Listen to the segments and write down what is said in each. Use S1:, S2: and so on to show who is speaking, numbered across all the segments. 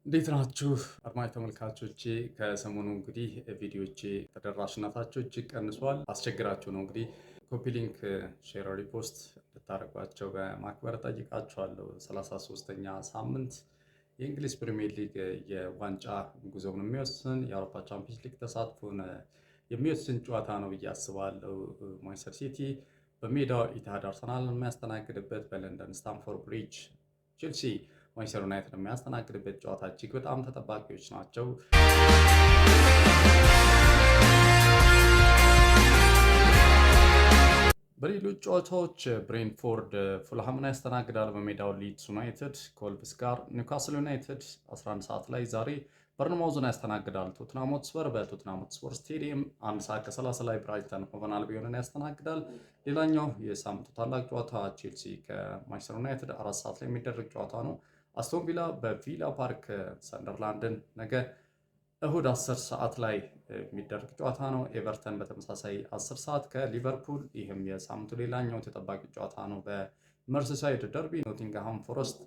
S1: እንዴት ናችሁ አድማጭ ተመልካቾቼ? ከሰሞኑ እንግዲህ ቪዲዮቼ ተደራሽነታቸው እጅግ ቀንሷል። አስቸግራችሁ ነው እንግዲህ ኮፒ ሊንክ፣ ሼር፣ ሪፖስት እንድታደርጓቸው በማክበር ጠይቃችኋለሁ። 33ኛ ሳምንት የእንግሊዝ ፕሪሚየር ሊግ የዋንጫ ጉዞውን የሚወስን የአውሮፓ ቻምፒየንስ ሊግ ተሳትፎን የሚወስን ጨዋታ ነው ብዬ አስባለሁ። ማንቸስተር ሲቲ በሜዳው ኢትሃድ አርሰናልን የሚያስተናግድበት፣ በለንደን ስታንፎርድ ብሪጅ ቼልሲ ማንቸስተር ዩናይትድ የሚያስተናግድበት ጨዋታ እጅግ በጣም ተጠባቂዎች ናቸው። በሌሎች ጨዋታዎች ብሬንትፎርድ ፉልሃምን ያስተናግዳል በሜዳው። ሊድስ ዩናይትድ ከወልቭስ ጋር፣ ኒውካስል ዩናይትድ 11 ሰዓት ላይ ዛሬ በርንማውዝን ያስተናግዳል። ቶትናም ሆትስፐር በቶትናም ሆትስፐር ስቴዲየም 1 ሰዓት ከ30 ላይ ብራይተን ሆቨን አልቢዮንን ያስተናግዳል። ሌላኛው የሳምንቱ ታላቅ ጨዋታ ቼልሲ ከማንቸስተር ዩናይትድ 4 ሰዓት ላይ የሚደረግ ጨዋታ ነው። አስቶን ቪላ በቪላ ፓርክ ሰንደርላንድን ነገ እሁድ 10 ሰዓት ላይ የሚደረግ ጨዋታ ነው። ኤቨርተን በተመሳሳይ 10 ሰዓት ከሊቨርፑል፣ ይህም የሳምንቱ ሌላኛው ተጠባቂ ጨዋታ ነው። በመርሲሳይድ ደርቢ ኖቲንግሃም ፎረስት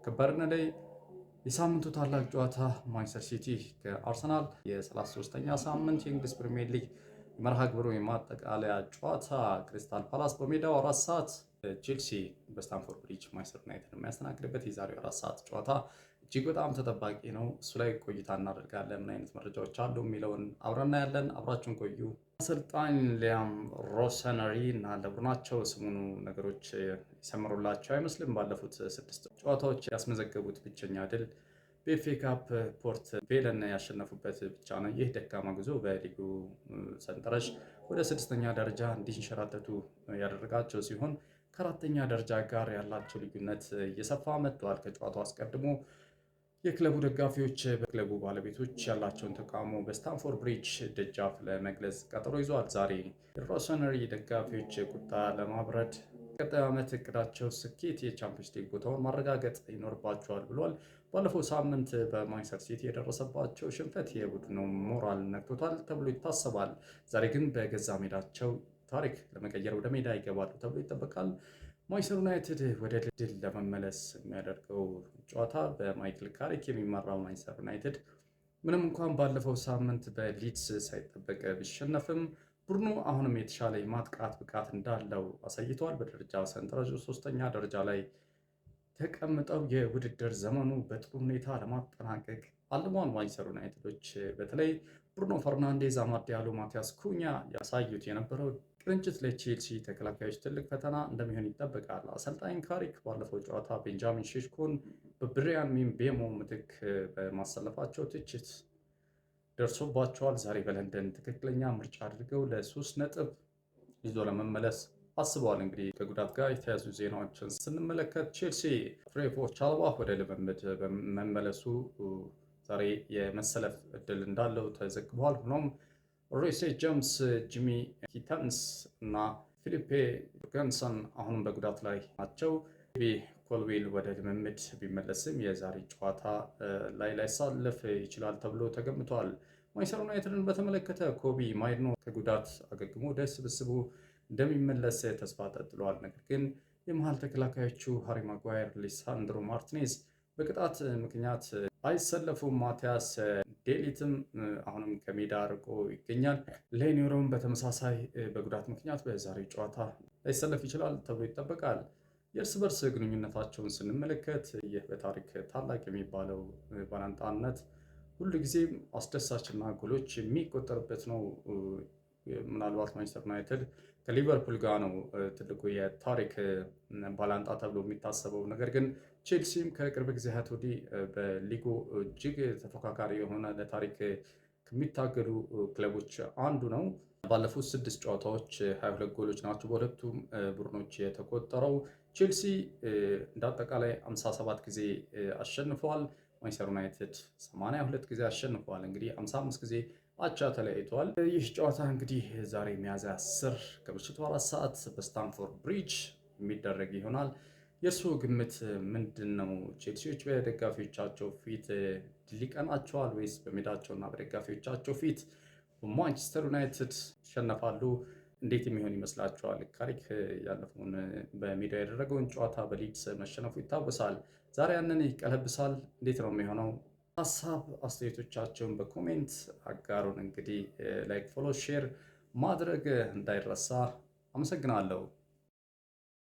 S1: ከበርንሌይ። የሳምንቱ ታላቅ ጨዋታ ማንቸስተር ሲቲ ከአርሰናል፣ የ33ኛ ሳምንት የእንግሊዝ ፕሪሚየር ሊግ መርሃ ግብሩ የማጠቃለያ ጨዋታ ክሪስታል ፓላስ በሜዳው 4 ሰዓት፣ ቼልሲ በስታንፎርድ ብሪጅ ማንቸስተር ዩናይትድ የሚያስተናግድበት የዛሬው 4 ሰዓት ጨዋታ እጅግ በጣም ተጠባቂ ነው። እሱ ላይ ቆይታ እናደርጋለን። ምን አይነት መረጃዎች አሉ የሚለውን አብረና ያለን አብራችሁን ቆዩ። አሰልጣኝ ሊያም ሮሰነሪ እና ለቡድናቸው ሰሞኑ ነገሮች የሰመሩላቸው አይመስልም። ባለፉት 6 ጨዋታዎች ያስመዘገቡት ብቸኛ ድል በኤፍኤ ካፕ ፖርት ቬለን ያሸነፉበት ብቻ ነው። ይህ ደካማ ጉዞ በሊጉ ሰንጠረዥ ወደ 6ኛ ደረጃ እንዲንሸራተቱ ያደረጋቸው ሲሆን ከ4ኛ ደረጃ ጋር ያላቸው ልዩነት እየሰፋ መጥቷል። ከጨዋታው አስቀድሞ የክለቡ ደጋፊዎች በክለቡ ባለቤቶች ያላቸውን ተቃውሞ በስታንፎርድ ብሪጅ ደጃፍ ለመግለጽ ቀጠሮ ይዟል። ዛሬ የሮሰነሪ ደጋፊዎች ቁጣ ለማብረድ ቀጣዩ ዓመት እቅዳቸው ስኬት የቻምፒየንስ ሊግ ቦታውን ማረጋገጥ ይኖርባቸዋል ብሏል። ባለፈው ሳምንት በማንቸስተር ሲቲ የደረሰባቸው ሽንፈት የቡድኑ ሞራል ነክቶታል ተብሎ ይታሰባል። ዛሬ ግን በገዛ ሜዳቸው ታሪክ ለመቀየር ወደ ሜዳ ይገባሉ ተብሎ ይጠበቃል። ማንቸስተር ዩናይትድ ወደ ድል ለመመለስ የሚያደርገው ጨዋታ በማይክል ካሪክ የሚመራው ማንቸስተር ዩናይትድ ምንም እንኳን ባለፈው ሳምንት በሊድስ ሳይጠበቅ ቢሸነፍም ቡድኑ አሁንም የተሻለ የማጥቃት ብቃት እንዳለው አሳይቷል። በደረጃ ሰንጠረዡ 3ኛ ደረጃ ላይ ተቀምጠው የውድድር ዘመኑ በጥሩ ሁኔታ ለማጠናቀቅ አልሟል። ማንቸስተር ዩናይትዶች በተለይ ብሩኖ ፈርናንዴዝ፣ አማድ ዲያሎ፣ ማቲያስ ኩኛ ያሳዩት የነበረው ቅንጅት ለቼልሲ ተከላካዮች ትልቅ ፈተና እንደሚሆን ይጠበቃል። አሰልጣኝ ካሪክ ባለፈው ጨዋታ ቤንጃሚን ሼሽኮን በብሪያን ምቤሞ ምትክ በማሰለፋቸው ትችት ደርሶባቸዋል። ዛሬ በለንደን ትክክለኛ ምርጫ አድርገው ለ3 ነጥብ ይዞ ለመመለስ አስበዋል። እንግዲህ ከጉዳት ጋር የተያዙ ዜናዎችን ስንመለከት ቼልሲ ትሬቮር ቻልባ ወደ ልምምድ በመመለሱ ዛሬ የመሰለፍ እድል እንዳለው ተዘግቧል። ሆኖም ሪሴ ጄምስ፣ ጂሚ ሂተንስ እና ፊሊፔ ጆርገንሰን አሁንም በጉዳት ላይ ናቸው። ኮልዌል ወደ ልምምድ ቢመለስም የዛሬ ጨዋታ ላይ ላይሳለፍ ይችላል ተብሎ ተገምቷል። ማንቸስተር ዩናይትድን በተመለከተ ኮቢ ማይኖ ከጉዳት አገግሞ ወደ ስብስቡ እንደሚመለስ ተስፋ ተጥሏል። ነገር ግን የመሃል ተከላካዮቹ ሃሪ ማጓየር፣ ሊሳንድሮ ማርቲኔዝ በቅጣት ምክንያት አይሰለፉም። ማቲያስ ዴሊትም አሁንም ከሜዳ ርቆ ይገኛል። ሌኒዮሮም በተመሳሳይ በጉዳት ምክንያት በዛሬው ጨዋታ ላይሰለፍ ይችላል ተብሎ ይጠበቃል። የእርስ በርስ ግንኙነታቸውን ስንመለከት ይህ በታሪክ ታላቅ የሚባለው ባላንጣነት ሁልጊዜም አስደሳችና ጎሎች የሚቆጠርበት ነው። ምናልባት ማንቸስተር ዩናይትድ ከሊቨርፑል ጋር ነው ትልቁ የታሪክ ባላንጣ ተብሎ የሚታሰበው። ነገር ግን ቼልሲም ከቅርብ ጊዜያት ወዲህ በሊጉ እጅግ ተፎካካሪ የሆነ ለታሪክ ከሚታገሉ ክለቦች አንዱ ነው። ባለፉት 6 ጨዋታዎች 22 ጎሎች ናቸው በሁለቱም ቡድኖች የተቆጠረው። ቼልሲ እንደ አጠቃላይ 57 ጊዜ አሸንፈዋል። ማንቸስተር ዩናይትድ 82 ጊዜ አሸንፈዋል። እንግዲህ 55 ጊዜ አቻ ተለያይተዋል። ይህ ጨዋታ እንግዲህ ዛሬ ሚያዝያ 10 ከምሽቱ 4 ሰዓት በስታንፎርድ ብሪጅ የሚደረግ ይሆናል። የእርስዎ ግምት ምንድን ነው? ቼልሲዎች በደጋፊዎቻቸው ፊት ድል ይቀናቸዋል ወይስ በሜዳቸውና በደጋፊዎቻቸው ፊት ማንቸስተር ዩናይትድ ይሸነፋሉ? እንዴት የሚሆን ይመስላችኋል? ካሪክ ያለፈውን በሜዳ ያደረገውን ጨዋታ በሊድስ መሸነፉ ይታወሳል። ዛሬ ያንን ይቀለብሳል? እንዴት ነው የሚሆነው? ሀሳብ አስተያየቶቻቸውን በኮሜንት አጋሩን። እንግዲህ ላይክ፣ ፎሎ፣ ሼር ማድረግ እንዳይረሳ። አመሰግናለሁ።